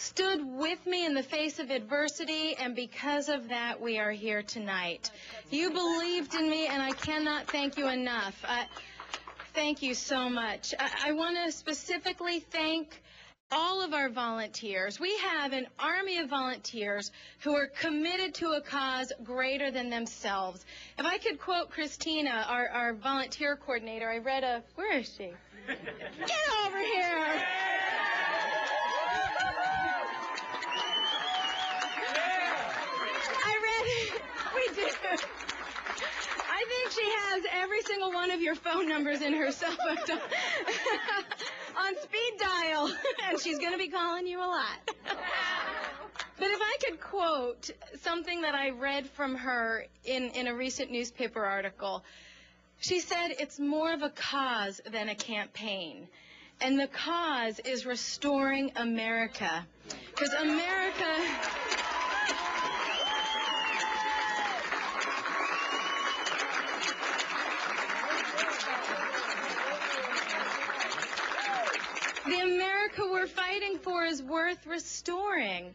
stood with me in the face of adversity, and because of that, we are here tonight. You believed in me, and I cannot thank you enough. Thank you so much. I want to specifically thank all of our volunteers. We have an army of volunteers who are committed to a cause greater than themselves. If I could quote Christina, our volunteer coordinator, I read a, where is she? Get over here. We do. I think she has every single one of your phone numbers in her cell phone on speed dial, and she's going to be calling you a lot. But if I could quote something that I read from her in a recent newspaper article, she said it's more of a cause than a campaign. And the cause is restoring America. Because America... The America we're fighting for is worth restoring.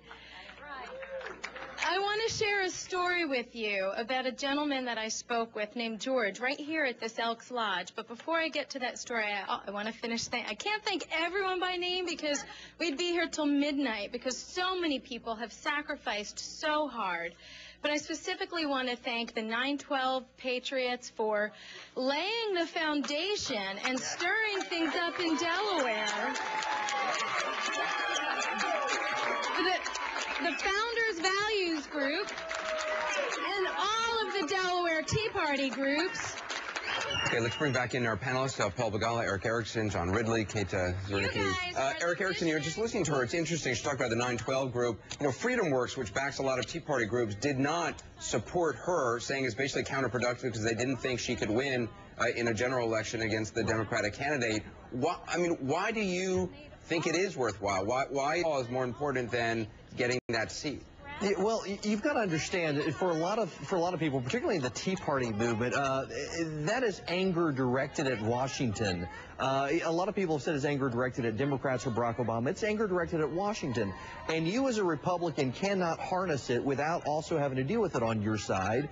I want to share a story with you about a gentleman that I spoke with named George right here at this Elks Lodge. But before I get to that story, I want to finish I can't thank everyone by name because we'd be here till midnight because so many people have sacrificed so hard. But I specifically want to thank the 9/12 Patriots for laying the foundation and stirring things up in Delaware. The Founders Values Group and all of the Delaware Tea Party groups. Okay, let's bring back in our panelists, Paul Begala, Eric Erickson, John Ridley, Kate Zernike. Eric Erickson, you're just listening to her. It's interesting. She talked about the 9/12 group. You know, Freedom Works, which backs a lot of Tea Party groups, did not support her, saying it's basically counterproductive because they didn't think she could win in a general election against the Democratic candidate. Why do you think it is worthwhile? Why is more important than getting that seat? Yeah, well, you've got to understand for a lot of people, particularly in the Tea Party movement, that is anger directed at Washington. A lot of people have said it's anger directed at Democrats or Barack Obama. It's anger directed at Washington. And you as a Republican cannot harness it without also having to deal with it on your side.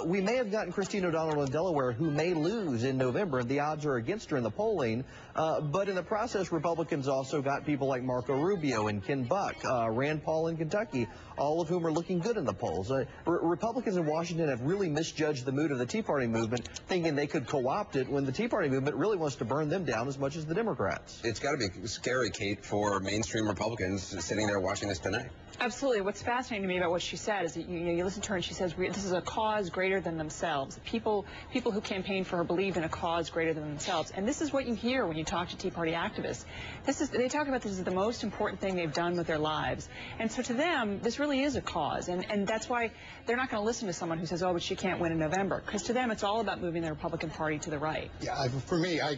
We may have gotten Christine O'Donnell in Delaware, who may lose in November, and the odds are against her in the polling. But in the process, Republicans also got people like Marco Rubio and Ken Buck, Rand Paul in Kentucky, all of whom are looking good in the polls. Republicans in Washington have really misjudged the mood of the Tea Party movement, thinking they could co-opt it when the Tea Party movement really wants to burn them down as much as the Democrats. It's got to be scary, Kate, for mainstream Republicans sitting there watching this tonight. Absolutely. What's fascinating to me about what she said is that you listen to her and she says this is a cause greater than themselves. People who campaigned for her believed in a cause greater than themselves. And this is what you hear when you talk to Tea Party activists. They talk about this as the most important thing they've done with their lives. And so to them, this really is a cause. And that's why they're not going to listen to someone who says, oh, but she can't win in November. Because to them, it's all about moving the Republican Party to the right. Yeah, for me, I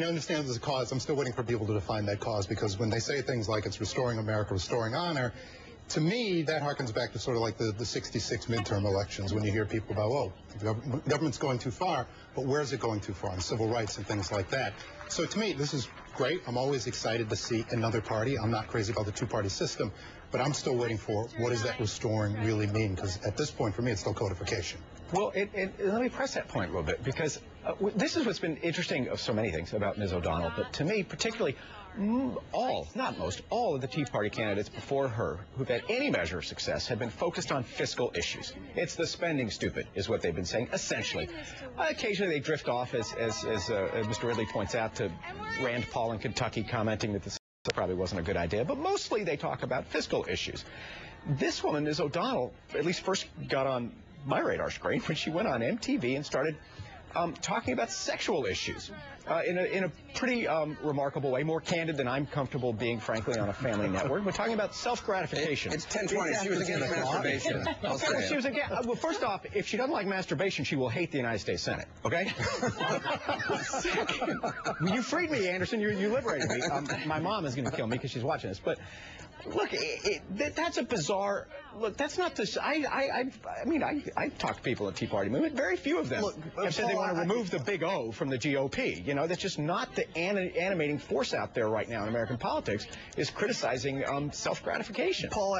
understand there's a cause. I'm still waiting for people to define that cause, because when they say things like it's restoring America, restoring honor, to me, that harkens back to sort of like the 66 midterm elections, when you hear people about, oh, the government's going too far, but where's it going too far on civil rights and things like that. So to me, this is great. I'm always excited to see another party. I'm not crazy about the two-party system, but I'm still waiting for what does that restoring really mean, because at this point, for me, it's still codification. Well, let me press that point a little bit, because this is what's been interesting of so many things about Ms. O'Donnell, but to me, particularly, all of the Tea Party candidates before her who've had any measure of success have been focused on fiscal issues. It's the spending stupid, is what they've been saying, essentially. Occasionally they drift off, as Mr. Ridley points out, to Rand Paul in Kentucky commenting that this probably wasn't a good idea, but mostly they talk about fiscal issues. This woman, Ms. O'Donnell, at least first got on my radar screen when she went on MTV and started talking about sexual issues in a pretty remarkable way, more candid than I'm comfortable being, frankly, on a family network. We're talking about self-gratification. It's 10/20. She was against masturbation. She was against. Well, first off, if she doesn't like masturbation, she will hate the United States Senate. Okay. Second, you freed me, Anderson. You liberated me. My mom is going to kill me because she's watching this, but. Look, that's a bizarre. Look, that's not this. I mean, I talk to people at the Tea Party movement. Very few of them have said they want to remove the big O from the GOP. You know. know, that's just not the animating force out there right now in American politics, is criticizing self-gratification. Paul,